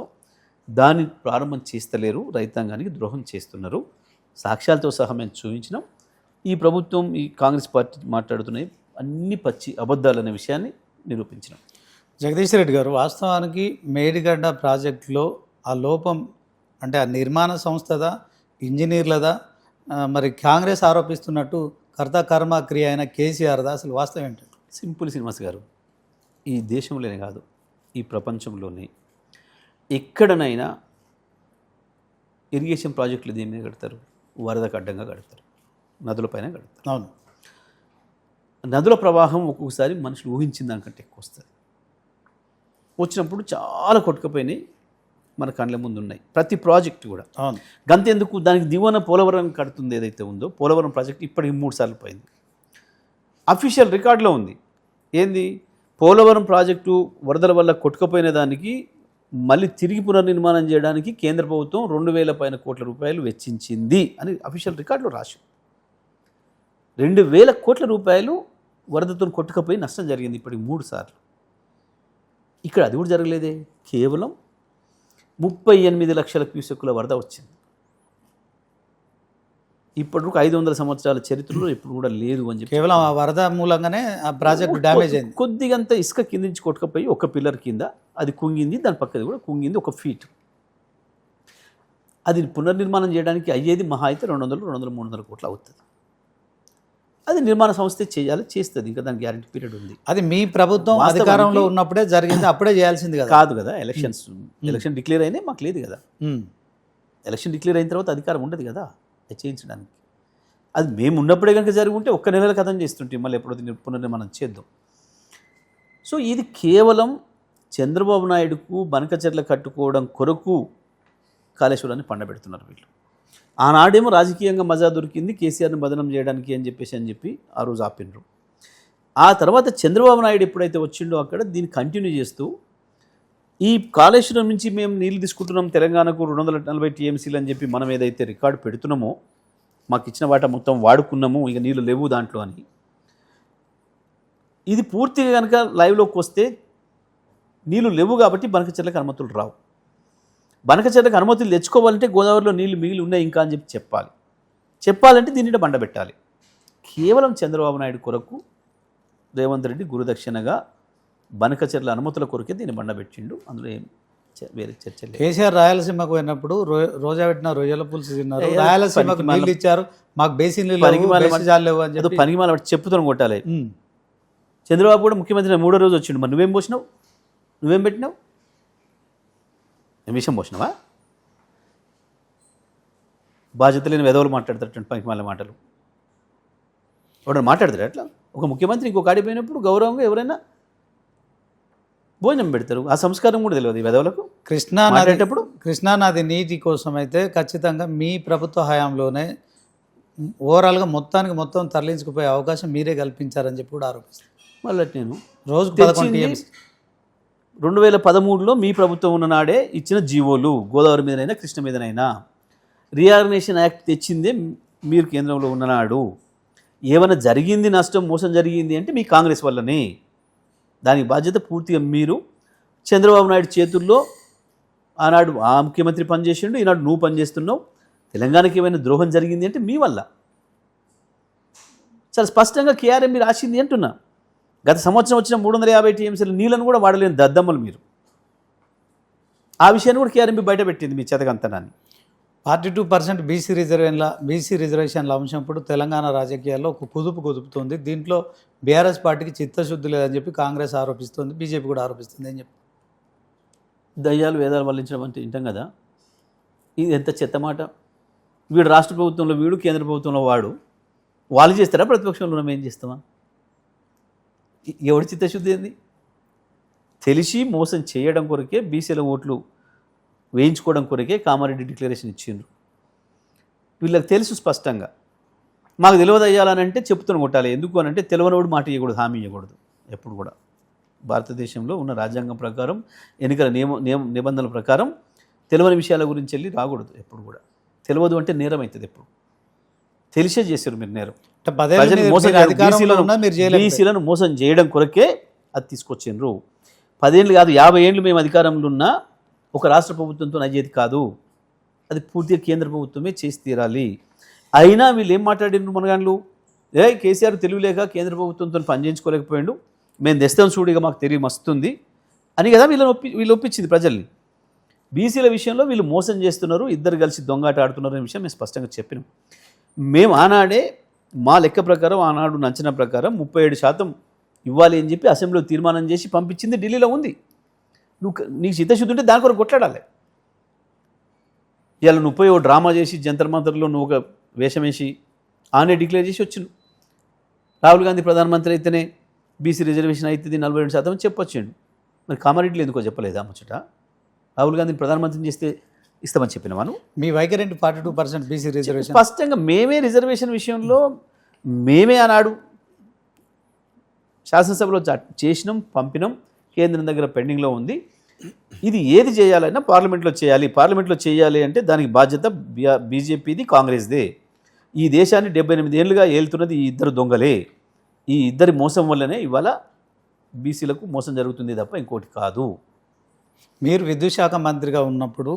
దాన్ని ప్రారంభం చేస్తలేరు, రైతాంగానికి ద్రోహం చేస్తున్నారు. సాక్ష్యాలతో సహా మేము చూపించినాం. ఈ ప్రభుత్వం, ఈ కాంగ్రెస్ పార్టీ మాట్లాడుతున్నాయి అన్ని పచ్చి అబద్ధాలు అనే విషయాన్ని నిరూపించినాం. జగదీష్ రెడ్డి గారు, వాస్తవానికి మేడిగడ్డ ప్రాజెక్టులో ఆ లోపం అంటే ఆ నిర్మాణ సంస్థదా, ఇంజనీర్లదా, మరి కాంగ్రెస్ ఆరోపిస్తున్నట్టు కర్త కర్మ క్రియ అయిన కేసీఆర్దా? అసలు వాస్తవం ఏంటి? సింపుల్ శ్రీనివాస్ గారు, ఈ దేశంలోనే కాదు ఈ ప్రపంచంలోనే ఎక్కడనైనా ఇరిగేషన్ ప్రాజెక్టులు దేని మీద కడతారు? వరదకు అడ్డంగా కడతారు, నదులపైన కడతారు. అవును. నదుల ప్రవాహం ఒక్కొక్కసారి మనుషులు ఊహించిన దానికంటే ఎక్కువ వస్తుంది. వచ్చినప్పుడు చాలా కొట్టుకుపోయినాయి, మన కళ్ళ ముందు ఉన్నాయి ప్రతి ప్రాజెక్టు కూడా. అవును. గంతెందుకు, దానికి దిగువన పోలవరం కడుతుంది ఏదైతే ఉందో, పోలవరం ప్రాజెక్ట్ ఇప్పటికి 3 సార్లు పోయింది. అఫీషియల్ రికార్డులో ఉంది. ఏంది? పోలవరం ప్రాజెక్టు వరదల వల్ల కొట్టుకుపోయిన దానికి మళ్ళీ తిరిగి పునర్నిర్మాణం చేయడానికి కేంద్ర ప్రభుత్వం 2,000 పైన కోట్ల రూపాయలు వెచ్చించింది అని అఫీషియల్ రికార్డులో రాసి. 2,000 కోట్ల రూపాయలు వరదతో కొట్టుకుపోయి నష్టం జరిగింది ఇప్పటికి 3 సార్లు. ఇక్కడ అది కూడా జరగలేదే. కేవలం 38 లక్షల క్యూసెక్కుల వరద వచ్చింది. ఇప్పటివరకు 500 సంవత్సరాల చరిత్రలో ఎప్పుడు కూడా లేదు అని చెప్పి. కేవలం ఆ వరద మూలంగానే ఆ ప్రాజెక్టు డ్యామేజ్ అయింది. కొద్దిగంత ఇసుక కింద నుంచి కొట్టుకుపోయి ఒక పిల్లర్ కింద అది కుంగింది, దాని పక్కది కూడా కుంగింది 1 ఫీట్. అది పునర్నిర్మాణం చేయడానికి అయ్యేది మహా అయితే 200, 300 కోట్లు అవుతుంది. అది నిర్మాణ సంస్థే చేయాలి, చేస్తుంది. ఇంకా దానికి గ్యారెంటీ పీరియడ్ ఉంది. అది మీ ప్రభుత్వం అధికారంలో ఉన్నప్పుడే జరిగింది, అప్పుడే చేయాల్సింది కదా. కాదు కదా. ఎలక్షన్ డిక్లేర్ అయినాయి, మాకు లేదు కదా. ఎలక్షన్ డిక్లేర్ అయిన తర్వాత అధికారం ఉండదు కదా అది చేయించడానికి. అది మేము ఉన్నప్పుడే కనుక జరిగి ఉంటే 1 నెల కథం చేస్తుంటే మళ్ళీ ఎప్పుడైతే పునర్నిర్మాణం చేద్దాం. సో ఇది కేవలం చంద్రబాబు నాయుడుకు బనకచెర్ల కట్టుకోవడం కొరకు కాళేశ్వరాన్ని పండబెడుతున్నారు వీళ్ళు. ఆనాడేమో రాజకీయంగా మజా దొరికింది కేసీఆర్ని బదనం చేయడానికి అని చెప్పి ఆ రోజు ఆపినరు. ఆ తర్వాత చంద్రబాబు నాయుడు ఎప్పుడైతే వచ్చిండో అక్కడ దీన్ని కంటిన్యూ చేస్తూ ఈ కాళేశ్వరం నుంచి మేము నీళ్ళు తీసుకుంటున్నాం తెలంగాణకు 240 టీఎంసీలు అని చెప్పి మనం ఏదైతే రికార్డు పెడుతున్నామో, మాకు ఇచ్చిన వాటా మొత్తం వాడుకున్నాము, ఇక నీళ్ళు లేవు దాంట్లో అని. ఇది పూర్తిగా కనుక లైవ్లోకి వస్తే నీళ్ళు లేవు కాబట్టి బనకచెర్లకు అనుమతులు రావు. బనకచెర్లకు అనుమతులు తెచ్చుకోవాలంటే గోదావరిలో నీళ్ళు మిగిలి ఉన్నాయి ఇంకా అని చెప్పాలంటే దీనిని బండబెట్టాలి. కేవలం చంద్రబాబు నాయుడు కొరకు రేవంత్ రెడ్డి గురుదక్షిణగా బనకచెర్ల అనుమతుల కొరకే దీన్ని బండబెట్టిండు. అందులో ఏం వేరే చర్చ లేదు. కేసీఆర్ రాయలసీమకు పోయినప్పుడు రోజా పెట్టిన రొయ్యల పులుసు తిన్నారు, రాయలసీమకు నీళ్ళు ఇచ్చారు, మాకు బేసిన్ లేవు అని చెప్పి పనికి మాల చెప్పుతో కొట్టాలి. చంద్రబాబు కూడా ముఖ్యమంత్రి 3వ రోజు వచ్చిండు. మరి నువ్వేం పోసినావు? నువ్వేం పెట్టినావు? విషయం పోసినావా? బాధ్యత లేని వెధవలు మాట్లాడతారు పనికి మాల మాటలు. ఎవడన్నా మాట్లాడతారు అట్లా? ఒక ముఖ్యమంత్రి ఇంకొక ఆడిపోయినప్పుడు గౌరవంగా ఎవరైనా భోజనం పెడతారు. ఆ సంస్కారం కూడా తెలియదు ఈ వెధవలకు. కృష్ణానది నీటి కోసం అయితే ఖచ్చితంగా మీ ప్రభుత్వ హయాంలోనే ఓవరాల్గా మొత్తం తరలించుకుపోయే అవకాశం మీరే కల్పించారని చెప్పి కూడా ఆరోపిస్తారు. మళ్ళీ నేను రోజు 11 టీఎంసీ 2013లో మీ ప్రభుత్వం ఉన్న నాడే ఇచ్చిన జీవోలు, గోదావరి మీదనైనా కృష్ణ మీదనైనా. రీఆర్గనైజేషన్ యాక్ట్ తెచ్చిందే మీరు కేంద్రంలో ఉన్ననాడు. ఏమైనా జరిగింది, నష్టం మోసం జరిగింది అంటే మీ కాంగ్రెస్ వల్లనే. దానికి బాధ్యత పూర్తిగా మీరు. చంద్రబాబు నాయుడు చేతుల్లో ఆనాడు ఆ ముఖ్యమంత్రి పనిచేసిండు, ఈనాడు నువ్వు పనిచేస్తున్నావు. తెలంగాణకి ఏమైనా ద్రోహం జరిగింది అంటే మీ వల్ల. చాలా స్పష్టంగా కేఆర్ఎంబి రాసింది అంటున్నా. గత సంవత్సరం వచ్చిన 350 టీఎంసీల నీళ్ళను కూడా వాడలేని దద్దమ్మలు మీరు. ఆ విషయాన్ని కూడా కేఆర్ఎంబి బయట పెట్టింది మీ చేతకంతనాన్ని. 42% బీసీ రిజర్వేషన్ల అంశం ఇప్పుడు తెలంగాణ రాజకీయాల్లో ఒక కుదుపుతుంది. దీంట్లో బీఆర్ఎస్ పార్టీకి చిత్తశుద్ధి లేదని చెప్పి కాంగ్రెస్ ఆరోపిస్తుంది, బీజేపీ కూడా ఆరోపిస్తుంది అని చెప్పి. దయ్యాలు వేదాలు వల్లించడం అంటే వింటాం కదా. ఇది ఎంత చెత్త మాట. వీడు రాష్ట్ర ప్రభుత్వంలో, వీడు కేంద్ర ప్రభుత్వంలో వాడు. వాళ్ళు చేస్తారా? ప్రతిపక్షంలో మనం ఏం చేస్తామా? ఎవడి చిత్తశుద్ధి ఏంది? తెలిసి మోసం చేయడం కొరకే బీసీల ఓట్లు వేయించుకోవడం కొరకే కామారెడ్డి డిక్లరేషన్ ఇచ్చిండ్రు. వీళ్ళకి తెలుసు స్పష్టంగా మాకు తెలియదు అయ్యాలనంటే చెప్తున్న కొట్టాలి. ఎందుకు అనంటే తెలియనివాడు మాట ఇవ్వకూడదు, హామీ ఇవ్వకూడదు ఎప్పుడు కూడా. భారతదేశంలో ఉన్న రాజ్యాంగం ప్రకారం ఎన్నికల నిబంధనల ప్రకారం తెలియని విషయాల గురించి వెళ్ళి రాకూడదు ఎప్పుడు కూడా. తెలియదు అంటే నేరం అవుతుంది. ఎప్పుడు తెలిసే చేశారు మీరు నేరం. బీసీలను మోసం చేయడం కొరకే అది తీసుకొచ్చిండ్రు. 10 ఏళ్ళు కాదు 50 ఏళ్ళు మేము అధికారంలో ఉన్నా ఒక రాష్ట్ర ప్రభుత్వంతో అయ్యేది కాదు, అది పూర్తిగా కేంద్ర ప్రభుత్వమే చేసి తీరాలి. అయినా వీళ్ళు ఏం మాట్లాడినారు మనగాళ్ళు, కేసీఆర్ తెలివిలేక కేంద్ర ప్రభుత్వంతో పనిచేయించుకోలేకపోయాడు, మేము తెస్తాం చూడిగా మాకు తెలివి మస్తుంది అని కదా వీళ్ళు ఒప్పించింది ప్రజల్ని. బీసీల విషయంలో వీళ్ళు మోసం చేస్తున్నారు, ఇద్దరు కలిసి దొంగాట ఆడుతున్నారు అనే విషయం మేము స్పష్టంగా చెప్పినాం. మేము ఆనాడే మా లెక్క ప్రకారం ఆనాడు అంచనా ప్రకారం 37% ఇవ్వాలి అని చెప్పి అసెంబ్లీలో తీర్మానం చేసి పంపించింది ఢిల్లీలో ఉంది. నీకు చిత్తశుద్ధి ఉంటే దాని కొరకు కొట్లాడాలి. ఇవాళ నువ్వు పోయి ఓ డ్రామా చేసి జంతర్ మంతర్లో నువ్వు ఒక వేషం వేసి ఆనే డిక్లేర్ చేసి వచ్చిండు. రాహుల్ గాంధీ ప్రధానమంత్రి అయితేనే బీసీ రిజర్వేషన్ అవుతుంది 42% చెప్పొచ్చిండు. మరి కామారెడ్డిలో ఎందుకో చెప్పలేదా ముచ్చట? రాహుల్ గాంధీని ప్రధానమంత్రిని చేస్తే ఇస్తామని చెప్పిన మనం. మీ వైఖరి 42% బీసీ రిజర్వేషన్ స్పష్టంగా మేమే రిజర్వేషన్ విషయంలో మేమే ఆనాడు శాసనసభలో చేసినాం, పంపినాం, కేంద్రం దగ్గర పెండింగ్లో ఉంది. ఇది ఏది చేయాలన్నా పార్లమెంట్లో చేయాలి. పార్లమెంట్లో చేయాలి అంటే దానికి బాధ్యత బీజేపీది, కాంగ్రెస్దే. ఈ దేశాన్ని 78 ఏళ్ళుగా ఏలుతున్నది ఈ ఇద్దరు దొంగలే. ఈ ఇద్దరి మోసం వల్లనే ఇవాళ బీసీలకు మోసం జరుగుతుంది తప్ప ఇంకోటి కాదు. మీరు విద్యుత్ శాఖ మంత్రిగా ఉన్నప్పుడు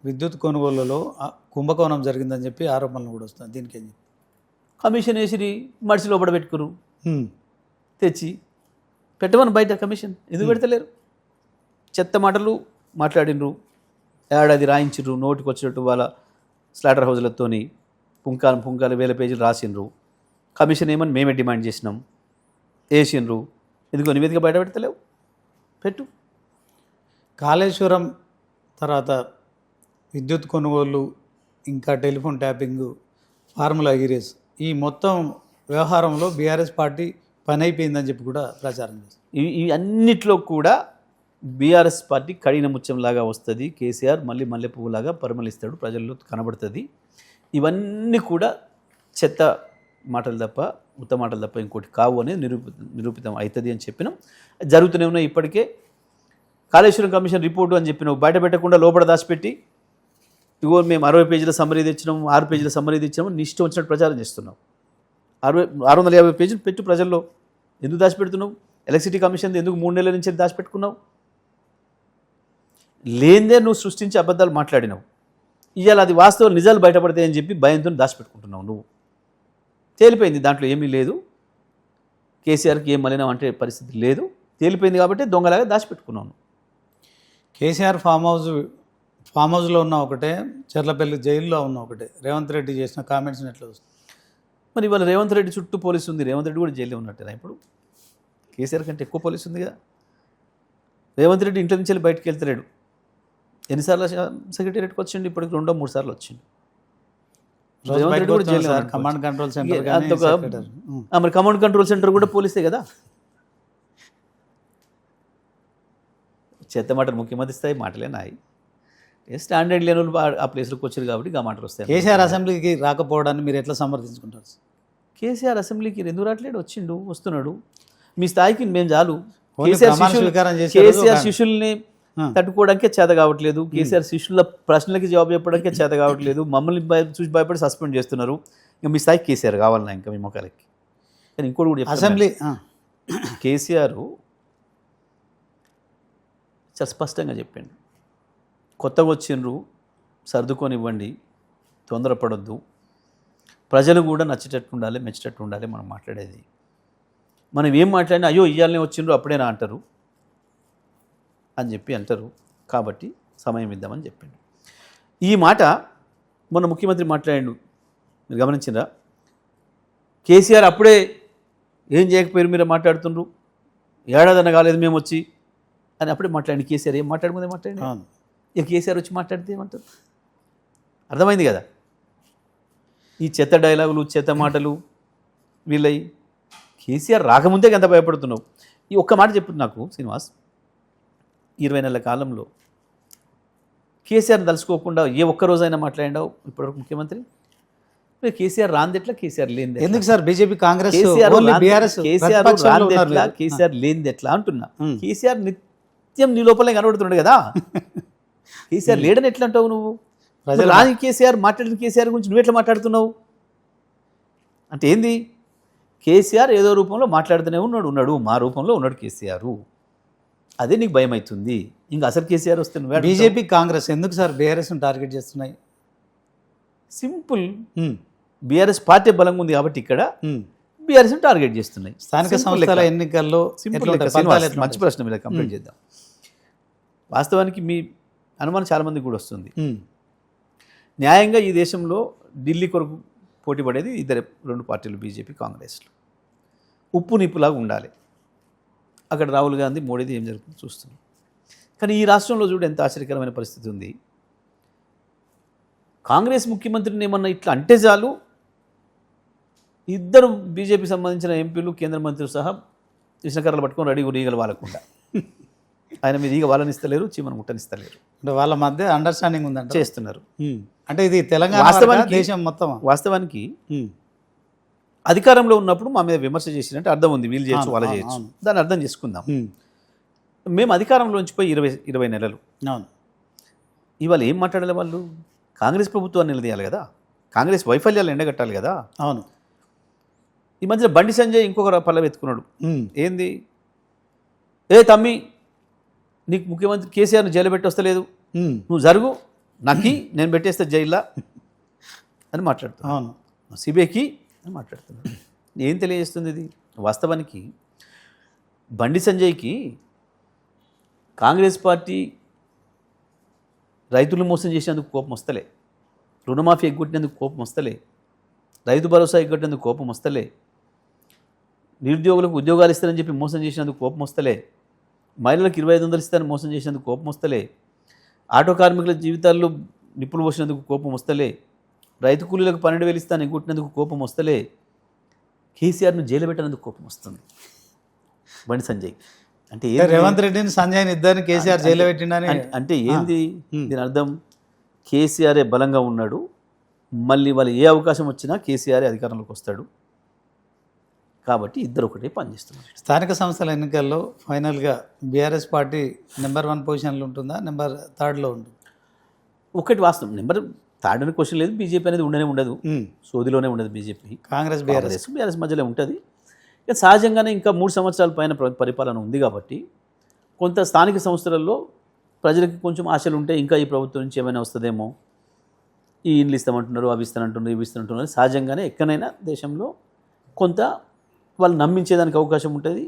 విద్యుత్ కొనుగోలులో కుంభకోణం జరిగిందని చెప్పి ఆరోపణలు కూడా వస్తున్నాయి. దీనికి ఏం చెప్పి కమిషన్ వేసి మడిసి లోపల పెట్టుకురు, తెచ్చి పెట్టమని బయట కమిషన్ ఎందుకు పెడతలేరు? చెత్త మాటలు మాట్లాడినరు, ఏడాది రాయించరు, నోటికి వచ్చినట్టు వాళ్ళ స్లాటర్ హౌజ్లతోని పుంకాలు 1000 పేజీలు రాసిండ్రు. కమిషన్ ఏమని మేమే డిమాండ్ చేసినాం, వేసిండ్రు. ఎందుకో నివేదిక బయట పెడతలేవు, పెట్టు. కాళేశ్వరం తర్వాత విద్యుత్ కొనుగోలు, ఇంకా టెలిఫోన్ ట్యాపింగ్, ఫార్ములా ఈరేస్, ఈ మొత్తం వ్యవహారంలో బీఆర్ఎస్ పార్టీ పని అయిపోయిందని చెప్పి కూడా ప్రచారం చేస్తుంది. ఈ అన్నిట్లో కూడా బీఆర్ఎస్ పార్టీ కడిన ముత్యంలాగా వస్తుంది. కేసీఆర్ మళ్ళీ మల్లె పువ్వులాగా పరిమళిస్తాడు, ప్రజల్లో కనబడుతుంది. ఇవన్నీ కూడా చెత్త మాటలు తప్ప, ఉత్త మాటలు తప్ప ఇంకోటి కావు అనేది నిరూపితం అవుతుంది అని చెప్పినాం. జరుగుతూనే ఉన్నాయి. ఇప్పటికే కాళేశ్వరం కమిషన్ రిపోర్టు అని చెప్పినావు, బయట పెట్టకుండా లోపల దాచిపెట్టి ఇగో మేము 60 పేజీల సమ్మరీ తెచ్చినాము, 6 పేజీల సమ్మరీ తెచ్చినాము, నీ ఇష్టం వచ్చినట్టు ప్రచారం చేస్తున్నావు. 650 పేజీలు పెట్టు ప్రజల్లో. ఎందుకు దాచిపెడుతున్నావు? ఎలక్ట్రిసిటీ కమిషన్ ఎందుకు 3 నెలల నుంచి దాచిపెట్టుకున్నావు? లేనిదే నువ్వు సృష్టించి అబద్ధాలు మాట్లాడినావు. ఇవాళ అది వాస్తవం, నిజాలు బయటపడతాయని చెప్పి భయంతో దాచిపెట్టుకుంటున్నావు. నువ్వు తేలిపోయింది, దాంట్లో ఏమీ లేదు. కేసీఆర్కి ఏం మలినం అంటే పరిస్థితి లేదు, తేలిపోయింది కాబట్టి దొంగలాగా దాచిపెట్టుకున్నాను. కేసీఆర్ ఫామ్ హౌస్లో ఉన్న ఒకటే, చెర్లపల్లి జైల్లో ఉన్న ఒకటే. రేవంత్ రెడ్డి చేసిన కామెంట్స్ ఎట్లా వస్తుంది? మరి ఇవాళ రేవంత్ రెడ్డి చుట్టూ పోలీసు ఉంది, రేవంత్ రెడ్డి కూడా జైల్లో ఉన్నట్టేనా? ఇప్పుడు కేసీఆర్ కంటే ఎక్కువ పోలీసు ఉంది కదా. రేవంత్ రెడ్డి ఇంట్లో నుంచి వెళ్ళి బయటకు వెళ్తలేడు. ఎన్నిసార్లు సెక్రటేరియట్కి వచ్చిండు? ఇప్పటికి 2-3 సార్లు వచ్చిండు. రేవంత్ రెడ్డి కూడా జైల్లో. కమాండ్ కంట్రోల్ సెంటర్, మరి కమాండ్ కంట్రోల్ సెంటర్ కూడా పోలీసే కదా. చెత్త మాటలు ముఖ్యమంత్రి స్థాయి మాటలే నాయి. స్టాండర్డ్ లేని వాళ్ళు ఆ ప్లేస్లోకి వచ్చారు కాబట్టి ఆ మాటలు వస్తాయి. కేసీఆర్ అసెంబ్లీకి రాకపోవడాన్ని మీరు ఎట్లా సమర్థించుకుంటారు? కేసీఆర్ అసెంబ్లీకి ఎందుకు రావట్లేడు? వచ్చిండు, వస్తున్నాడు. మీ స్థాయికి మేము చాలు. కేసీఆర్ శిష్యుల్ని తట్టుకోవడానికే చేత కావట్లేదు. కేసీఆర్ శిష్యుల ప్రశ్నలకి జవాబు చెప్పడానికే చేత కావట్లేదు. మమ్మల్ని చూసి భయపడి సస్పెండ్ చేస్తున్నారు. ఇంకా మీ స్థాయికి కేసీఆర్ కావాలన్నా ఇంకా మీ మొక్కలకి. కానీ ఇంకోటి కూడా అసెంబ్లీ కేసీఆర్ చాలా స్పష్టంగా చెప్పండి, కొత్తగా వచ్చిండ్రు, సర్దుకొని ఇవ్వండి, తొందరపడొద్దు, ప్రజలు కూడా నచ్చేటట్టు ఉండాలి, మెచ్చేటట్టు ఉండాలి మనం మాట్లాడేది. మనం ఏం మాట్లాడినా అయ్యో ఇయ్యాలనే వచ్చిండ్రు అప్పుడేనా అంటారు అని చెప్పి అంటారు. కాబట్టి సమయం ఇద్దామని చెప్పిండు. ఈ మాట మొన్న ముఖ్యమంత్రి మాట్లాడిండు, మీరు గమనించిండ్రా? కేసీఆర్ అప్పుడే ఏం చేయకపోయారు, మీరే మాట్లాడుతుండ్రు, ఏడాదన్న కాలేదు మేము వచ్చి అని అప్పుడే మాట్లాడి. కేసీఆర్ ఏం మాట్లాడముందే మాట్లాడి, ఇక కేసీఆర్ వచ్చి మాట్లాడితే ఏమంటారు? అర్థమైంది కదా. ఈ చెత్త డైలాగులు, చెత్త మాటలు వీళ్ళయి. కేసీఆర్ రాకముందే ఎంత భయపడుతున్నావు? ఈ ఒక్క మాట చెప్పు నాకు శ్రీనివాస్. 20 నెలల కాలంలో కేసీఆర్ని తలుసుకోకుండా ఏ ఒక్క రోజైనా మాట్లాడినావు ఇప్పటివరకు ముఖ్యమంత్రి? మరి కేసీఆర్ రాందెట్లా, కేసీఆర్ లేనిది ఎందుకు sir BJP Congress KCR only BRS KCR రాందెట్లా, కేసీఆర్ లేనిది ఎట్లా అంటున్నా. కేసీఆర్ నిత్యం నీ లోపలే కనబడుతున్నాడు కదా. కేసీఆర్ లేడని ఎట్లా అంటావు నువ్వు? రాని కేసీఆర్ మాట్లాడిన కేసీఆర్ గురించి నువ్వు ఎట్లా మాట్లాడుతున్నావు అంటే ఏంది? కేసీఆర్ ఏదో రూపంలో మాట్లాడుతూనే ఉన్నాడు, మా రూపంలో ఉన్నాడు కేసీఆర్. అదే నీకు భయం అవుతుంది. ఇంకా అసలు కేసీఆర్ వస్తే నువ్వు బీజేపీ కాంగ్రెస్ ఎందుకు సార్ బీఆర్ఎస్ని టార్గెట్ చేస్తున్నాయి? సింపుల్, బీఆర్ఎస్ పార్టీ బలంగా ఉంది కాబట్టి ఇక్కడ బీఆర్ఎస్ని టార్గెట్ చేస్తున్నాయి. స్థానిక సంస్థల ఎన్నికల్లో సింపుల్ మంచి ప్రశ్న మీద కంప్లైంట్ చేద్దాం. వాస్తవానికి మీ అనుమానం చాలామందికి కూడా వస్తుంది. న్యాయంగా ఈ దేశంలో ఢిల్లీ కొరకు పోటీ పడేది రెండు పార్టీలు, బీజేపీ కాంగ్రెస్లు. ఉప్పు నిప్పులాగా ఉండాలి. అక్కడ రాహుల్ గాంధీ, మోడీది ఏం జరుగుతుందో చూస్తున్నాం. కానీ ఈ రాష్ట్రంలో చూడు ఎంత ఆశ్చర్యకరమైన పరిస్థితి ఉంది. కాంగ్రెస్ ముఖ్యమంత్రిని ఏమన్నా ఇట్లా అంటే చాలు, ఇద్దరు బీజేపీ సంబంధించిన ఎంపీలు, కేంద్ర మంత్రులు సహా కృష్ణకర్రలు పట్టుకొని రెడీ ఈగలు వాళ్ళకుండా ఆయన మీద ఈగ వాళ్ళనిస్తలేరు, చీమను ముట్టనిస్తలేరు. అంటే వాళ్ళ మధ్య అండర్స్టాండింగ్ ఉందంట చేస్తున్నారు. అంటే ఇది తెలంగాణ దేశం మొత్తం. వాస్తవానికి అధికారంలో ఉన్నప్పుడు మా మీద విమర్శ చేసినట్టు అర్థం ఉంది. వీళ్ళు చేయొచ్చు, వాళ్ళు చేయొచ్చు, దాన్ని అర్థం చేసుకుందాం. మేము అధికారంలోంచి పోయి 20 నెలలు. ఇవాళ ఏం మాట్లాడాలి వాళ్ళు? కాంగ్రెస్ ప్రభుత్వాన్ని నిలదీయాలి కదా, కాంగ్రెస్ వైఫల్యాలు ఎండగట్టాలి కదా. అవును. ఈ మధ్య బండి సంజయ్ ఇంకొక పల్లవి ఎత్తుకున్నాడు. ఏంది? తమ్మి, నీకు ముఖ్యమంత్రి కేసీఆర్ని జైలు పెట్టి వస్తలేదు, నువ్వు జరుగు, నాకి నేను పెట్టేస్తే జైల్లో అని మాట్లాడుతున్నాను. అవును. సిబిఐకి అని మాట్లాడుతున్నాడు. ఏం తెలియజేస్తుంది ఇది? వాస్తవానికి బండి సంజయ్కి కాంగ్రెస్ పార్టీ రైతులు మోసం చేసేందుకు కోపం వస్తలే, రుణమాఫీ ఎగ్గొట్టినందుకు కోపం వస్తలే, రైతు భరోసా ఎగ్గొట్టినందుకు కోపం వస్తలే, నిరుద్యోగులకు ఉద్యోగాలు ఇస్తారని చెప్పి మోసం చేసినందుకు కోపం వస్తలే, మహిళలకు 2500 ఇస్తారని మోసం చేసినందుకు కోపం వస్తలే, ఆటో కార్మికుల జీవితాల్లో నిప్పులు పోసినందుకు కోపం వస్తలే, రైతు కూలీలకు 12,000 ఇస్తాను ఎగ్గొట్టినందుకు కోపం వస్తలే, కేసీఆర్ను జైలు పెట్టినందుకు కోపం వస్తుంది బండి సంజయ్. అంటే రేవంత్ రెడ్డిని సంజయ్ని ఇద్దరిని కేసీఆర్ జైలు పెట్టిండని అంటే ఏంది దీని అర్థం? కేసీఆరే బలంగా ఉన్నాడు, మళ్ళీ వాళ్ళు ఏ అవకాశం వచ్చినా కేసీఆరే అధికారంలోకి వస్తాడు కాబట్టి ఇద్దరు ఒకటే పనిచేస్తున్నారు. స్థానిక సంస్థల ఎన్నికల్లో ఫైనల్గా బీఆర్ఎస్ పార్టీ నెంబర్ 1 పొజిషన్లో ఉంటుందా, నెంబర్ 3లో ఉంటుంది? ఒకటి వాస్తవం, నెంబర్ 3 అని క్వశ్చన్ లేదు. బీజేపీ అనేది ఉండదు, సోదిలోనే ఉండదు. బీజేపీ కాంగ్రెస్ బీఆర్ఎస్ మధ్యలో ఉంటుంది. ఇక సహజంగానే ఇంకా 3 సంవత్సరాల పైన పరిపాలన ఉంది కాబట్టి కొంత స్థానిక సంస్థలలో ప్రజలకు కొంచెం ఆశలు ఉంటాయి, ఇంకా ఈ ప్రభుత్వం నుంచి ఏమైనా వస్తుందేమో, ఈ ఇండ్లు ఇస్తామంటున్నారు, అవి ఇస్తానంటున్నారు, ఇవి ఇస్తానంటున్నారు. సహజంగానే ఎక్కడైనా దేశంలో కొంత వాళ్ళు నమ్మించేదానికి అవకాశం ఉంటుంది.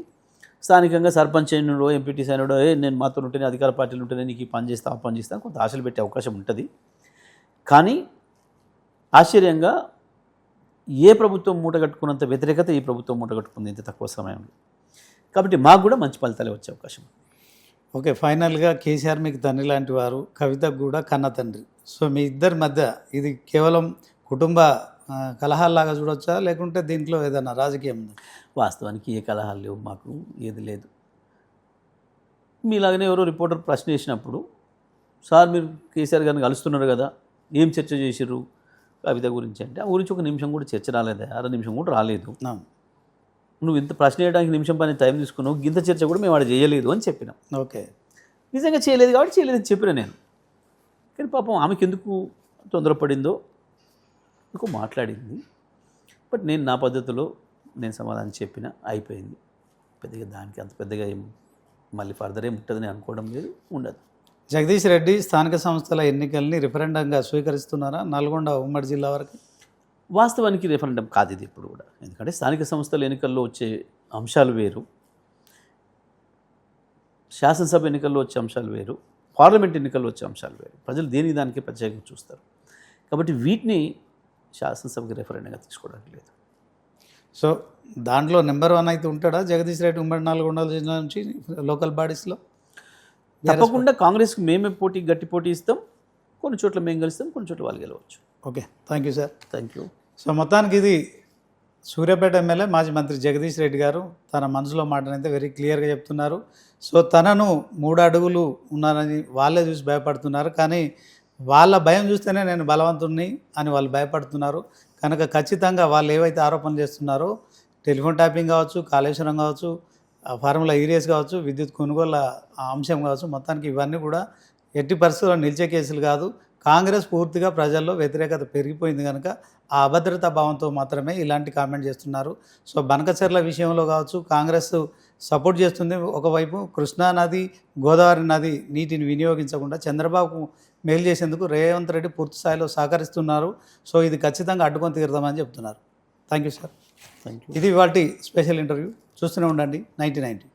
స్థానికంగా సర్పంచ్ అయినడో, ఎంపీటీసీ అయినడో, నేను మాతో ఉంటేనే, అధికార పార్టీలు ఉంటేనే నీకు ఈ పని చేస్తా, ఆ పని చేస్తాను, కొంత ఆశలు పెట్టే అవకాశం ఉంటుంది. కానీ ఆశ్చర్యంగా ఏ ప్రభుత్వం మూటగట్టుకున్నంత వ్యతిరేకత ఈ ప్రభుత్వం మూటగట్టుకుంది ఇంత తక్కువ సమయంలో. కాబట్టి మాకు కూడా మంచి ఫలితాలే వచ్చే అవకాశం. ఓకే, ఫైనల్గా కేసీఆర్ మీకు తండ్రి లాంటి వారు, కవితకు కూడా కన్న తండ్రి. సో మీ ఇద్దరి మధ్య ఇది కేవలం కుటుంబ కలహాల్లాగా చూడొచ్చా, లేకుంటే దీంట్లో ఏదైనా రాజకీయం ఉందా? వాస్తవానికి ఏ కలహాలు లేవు, మాకు ఏది లేదు. మీలాగనే ఎవరో రిపోర్టర్ ప్రశ్న చేసినప్పుడు, సార్ మీరు కేసీఆర్ గారిని కలుస్తున్నారు కదా, ఏం చర్చ చేసిర్రు కవిత గురించి అంటే, ఆ గురించి 1 నిమిషం కూడా చర్చ రాలేదు, 1/2 నిమిషం కూడా రాలేదు. నువ్వు ఇంత ప్రశ్న చేయడానికి నిమిషం పైన టైం తీసుకున్నావు, ఇంత చర్చ కూడా మేము వాడు చేయలేదు అని చెప్పినాం. ఓకే, నిజంగా చేయలేదు కాబట్టి చేయలేదని చెప్పిన నేను. కానీ పాపం ఆమెకి ఎందుకు తొందరపడిందో ఎందుకు మాట్లాడింది. బట్ నేను నా పద్ధతిలో నేను సమాధానం చెప్పిన, అయిపోయింది. పెద్దగా దానికి అంత పెద్దగా ఏం మళ్ళీ ఫర్దర్ ఏం ఉంటుందని అనుకోవడం లేదు, ఉండదు. జగదీష్ రెడ్డి స్థానిక సంస్థల ఎన్నికల్ని రిఫరెండంగా స్వీకరిస్తున్నారా నల్గొండ ఉమ్మడి జిల్లా వరకు? వాస్తవానికి రిఫరెండం కాదు ఇది ఇప్పుడు కూడా. ఎందుకంటే స్థానిక సంస్థల ఎన్నికల్లో వచ్చే అంశాలు వేరు, శాసనసభ ఎన్నికల్లో వచ్చే అంశాలు వేరు, పార్లమెంట్ ఎన్నికల్లో వచ్చే అంశాలు వేరు. ప్రజలు దేనికి దానికి ప్రత్యేకంగా చూస్తారు. కాబట్టి వీటిని శాసనసభకి రిఫరెండంగా తీసుకోవడానికి లేదు. సో దాంట్లో నెంబర్ 1 అయితే ఉంటాడా జగదీష్ రెడ్డి ఉమ్మడి నల్గొండ జిల్లా నుంచి లోకల్ బాడీస్లో? తప్పకుండా కాంగ్రెస్కి మేమే గట్టి పోటీ ఇస్తాం. కొన్ని చోట్ల మేము గెలుస్తాం, కొన్ని చోట్ల వాళ్ళు గెలవచ్చు. Okay, thank you sir. Thank you. So మొత్తానికి ఇది సూర్యాపేట ఎమ్మెల్యే మాజీ మంత్రి జగదీష్ రెడ్డి గారు తన మనసులో మాటనైతే వెరీ క్లియర్గా చెప్తున్నారు. సో తనను 3 అడుగులు ఉన్నారని వాళ్ళే చూసి భయపడుతున్నారు. కానీ వాళ్ళ భయం చూస్తేనే నేను బలవంతుణ్ణి అని వాళ్ళు భయపడుతున్నారు. కనుక ఖచ్చితంగా వాళ్ళు ఏవైతే ఆరోపణలు చేస్తున్నారో టెలిఫోన్ ట్యాపింగ్ కావచ్చు, కాళేశ్వరం కావచ్చు, ఫార్ములా ఈరియస్ కావచ్చు, విద్యుత్ కొనుగోళ్ల అంశం కావచ్చు, మొత్తానికి ఇవన్నీ కూడా ఎట్టి పరిస్థితుల్లో నిలిచే కేసులు కాదు. కాంగ్రెస్ పూర్తిగా ప్రజల్లో వ్యతిరేకత పెరిగిపోయింది కనుక ఆ అభద్రతా భావంతో మాత్రమే ఇలాంటి కామెంట్ చేస్తున్నారు. సో బనకచెర్ల విషయంలో కావచ్చు కాంగ్రెస్ సపోర్ట్ చేస్తుంది. ఒకవైపు కృష్ణా నది, గోదావరి నది నీటిని వినియోగించకుండా చంద్రబాబు మేలు చేసేందుకు రేవంత్ రెడ్డి పూర్తి స్థాయిలో సహకరిస్తున్నారు. సో ఇది ఖచ్చితంగా అడ్డుకొని తీరుదామని చెప్తున్నారు. Thank you sir. Thank you. ఇది వాటి స్పెషల్ ఇంటర్వ్యూ. చూస్తూనే ఉండండి 9090.